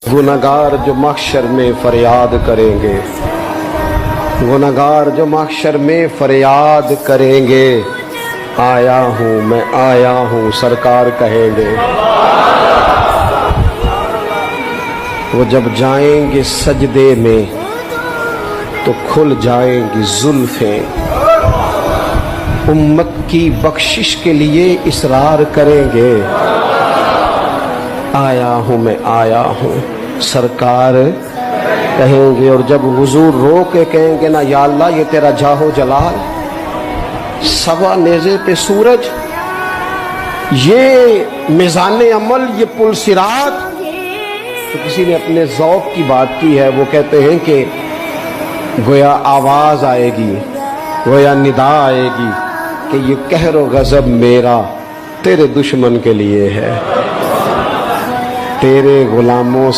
गुनहगार जो महशर में फरियाद करेंगे, गुनहगार जो महशर में फरियाद करेंगे, आया हूँ मैं आया हूँ सरकार कहेंगे। वो जब जाएंगे सजदे में तो खुल जाएंगी जुल्फें, उम्मत की बख्शिश के लिए इसरार करेंगे, आया हूँ मैं आया हूँ सरकार कहेंगे। और जब हुजूर रो के कहेंगे ना, या अल्लाह ये तेरा जाहो जलाल, सवा नेज़े पे सूरज, ये मिज़ाने अमल, ये पुल सिरात। तो किसी ने अपने ज़ौक़ की बात की है, वो कहते हैं कि गोया आवाज़ आएगी, गोया निदा आएगी कि ये कहर व गज़ब मेरा तेरे दुश्मन के लिए है, तेरे गुलामों से